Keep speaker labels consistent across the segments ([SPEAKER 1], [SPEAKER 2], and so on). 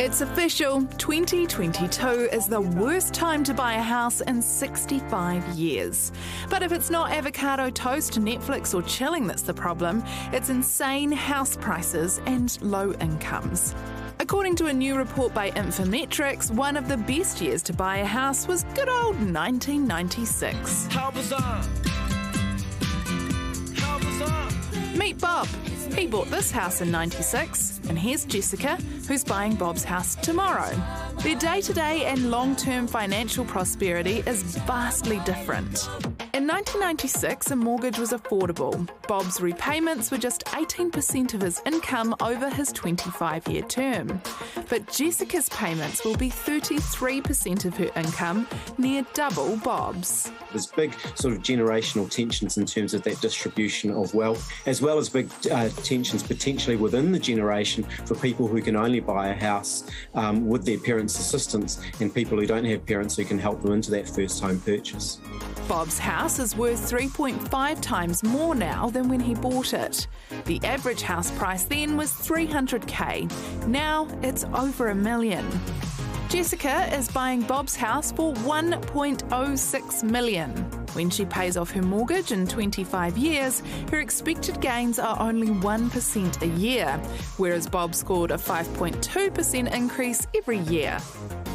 [SPEAKER 1] It's official, 2022 is the worst time to buy a house in 65 years. But if it's not avocado toast, Netflix or chilling that's the problem, it's insane house prices and low incomes. According to a new report by Infometrics, one of the best years to buy a house was good old 1996. Meet Bob. He bought this house in 96, and here's Jessica, who's buying Bob's house tomorrow. Their day-to-day and long-term financial prosperity is vastly different. In 1996, a mortgage was affordable. Bob's repayments were just 18% of his income over his 25-year term. But Jessica's payments will be 33% of her income, near double Bob's.
[SPEAKER 2] There's big sort of generational tensions in terms of that distribution of wealth, as well as big tensions potentially within the generation for people who can only buy a house with their parents' assistance and people who don't have parents who can help them into that first home purchase.
[SPEAKER 1] Bob's house is worth 3.5 times more now than when he bought it. The average house price then was $300,000. Now it's over $1 million. Jessica is buying Bob's house for $1.06 million. When she pays off her mortgage in 25 years, her expected gains are only 1% a year, whereas Bob scored a 5.2% increase every year.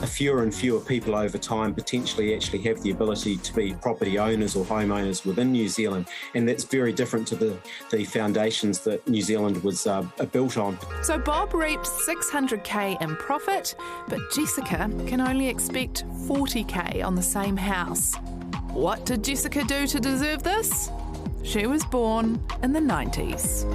[SPEAKER 2] Fewer and fewer people over time potentially actually have the ability to be property owners or homeowners within New Zealand, and that's very different to the foundations that New Zealand was built on.
[SPEAKER 1] So Bob reaped $600,000 in profit, but Jessica can only expect $40,000 on the same house. What did Jessica do to deserve this? She was born in the 90s.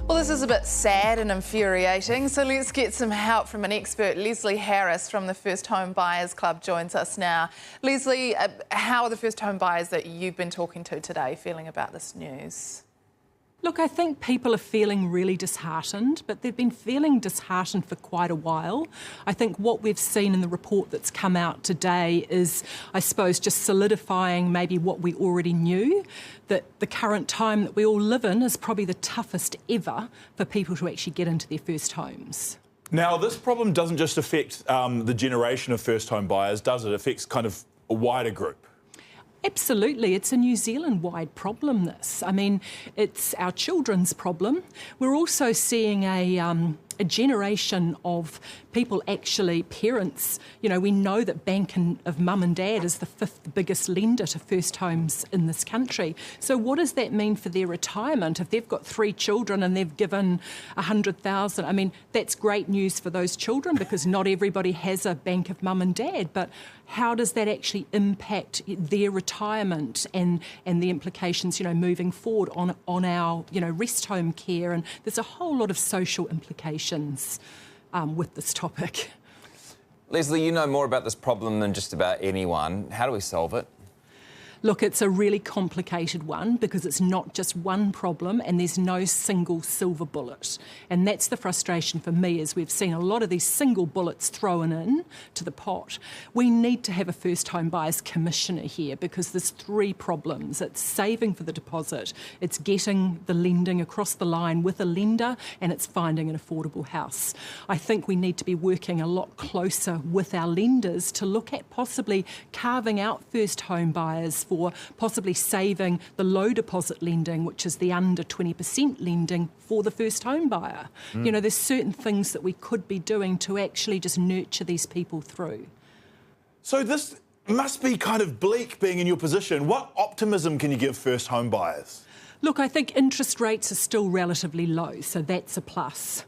[SPEAKER 1] Well, this is a bit sad and infuriating, so let's get some help from an expert. Leslie Harris from the First Home Buyers Club joins us now. Leslie, how are the first home buyers that you've been talking to today feeling about this news?
[SPEAKER 3] Look, I think people are feeling really disheartened, but they've been feeling disheartened for quite a while. I think what we've seen in the report that's come out today is, I suppose, just solidifying maybe what we already knew, that the current time that we all live in is probably the toughest ever for people to actually get into their first homes.
[SPEAKER 4] Now, this problem doesn't just affect the generation of first home buyers, does it? It affects kind of a wider group.
[SPEAKER 3] Absolutely. It's a New Zealand-wide problem, this. I mean, it's our children's problem. We're also seeing a generation of people, actually parents. You know, we know that Bank of Mum and Dad is the 5th biggest lender to first homes in this country. So what does that mean for their retirement? If they've got 3 children and they've given $100,000, I mean, that's great news for those children because not everybody has a Bank of Mum and Dad. But how does that actually impact their retirement and the implications, you know, moving forward on our, you know, rest home care? And there's a whole lot of social implications with this topic.
[SPEAKER 5] Leslie, you know more about this problem than just about anyone. How do we solve it?
[SPEAKER 3] Look, it's a really complicated one because it's not just one problem and there's no single silver bullet. And that's the frustration for me, is we've seen a lot of these single bullets thrown in to the pot. We need to have a first home buyers commissioner here because there's 3 problems. It's saving for the deposit, it's getting the lending across the line with a lender, and it's finding an affordable house. I think we need to be working a lot closer with our lenders to look at possibly carving out first home buyers for possibly saving the low deposit lending, which is the under 20% lending for the first home buyer. You know, there's certain things that we could be doing to actually just nurture these people through.
[SPEAKER 4] So this must be kind of bleak being in your position. What optimism can you give first home buyers?
[SPEAKER 3] Look, I think interest rates are still relatively low, so that's a plus.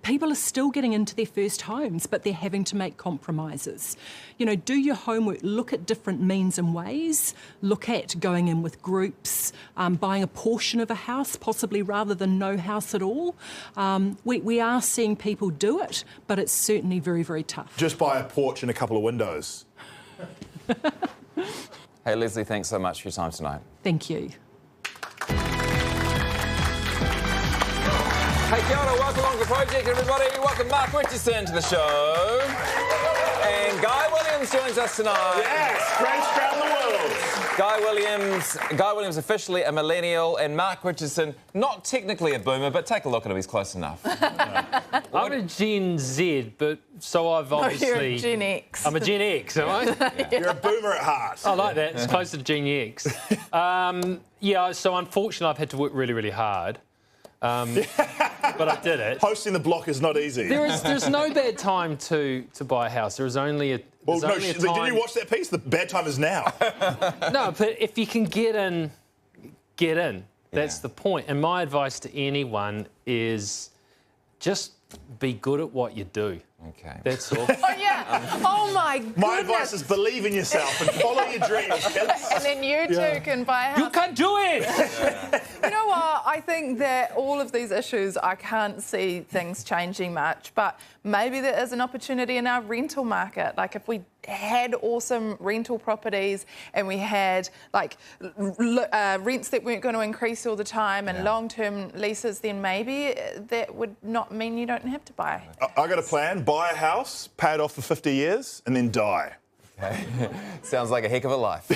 [SPEAKER 3] People are still getting into their first homes, but they're having to make compromises. You know, do your homework, look at different means and ways, look at going in with groups, buying a portion of a house, possibly rather than no house at all. We are seeing people do it, but it's certainly very, very tough.
[SPEAKER 4] Just buy a porch and a couple of windows.
[SPEAKER 5] Hey, Leslie, thanks so much for your time tonight.
[SPEAKER 3] Thank you.
[SPEAKER 5] Hey, kia ora, welcome along to the project, everybody. Welcome Mark Richardson to the show. And Guy Williams joins us tonight.
[SPEAKER 4] Yes, French around the world.
[SPEAKER 5] Guy Williams officially a millennial, and Mark Richardson, not technically a boomer, but take a look at him, he's close enough.
[SPEAKER 6] I'm a Gen Z, but so I've obviously...
[SPEAKER 1] No, you're a Gen X.
[SPEAKER 6] I'm a Gen X, am I?
[SPEAKER 4] Yeah. You're a boomer at heart.
[SPEAKER 6] I like that. It's closer to Gen X. Yeah, so unfortunately I've had to work really, really hard. But I did it.
[SPEAKER 4] Hosting the block is not easy.
[SPEAKER 6] There's no bad time to buy a house. There is only a
[SPEAKER 4] Well, no,
[SPEAKER 6] only a
[SPEAKER 4] did
[SPEAKER 6] time...
[SPEAKER 4] you watch that piece? The bad time is now.
[SPEAKER 6] No, but if you can get in, get in. That's the point. And my advice to anyone is just be good at what you do.
[SPEAKER 5] Okay.
[SPEAKER 6] That's all.
[SPEAKER 1] Oh, yeah. Oh, my goodness.
[SPEAKER 4] My advice is believe in yourself and follow your dreams, kids.
[SPEAKER 1] And then you too can buy a house.
[SPEAKER 6] You can do it!
[SPEAKER 1] You know what? I think that all of these issues, I can't see things changing much, but maybe there is an opportunity in our rental market. Like if we had awesome rental properties and we had like rents that weren't going to increase all the time and long-term leases, then maybe that would not mean you don't have to buy.
[SPEAKER 4] I got a plan. Buy a house, pay it off for 50 years, and then die.
[SPEAKER 5] Okay. Sounds like a heck of a life.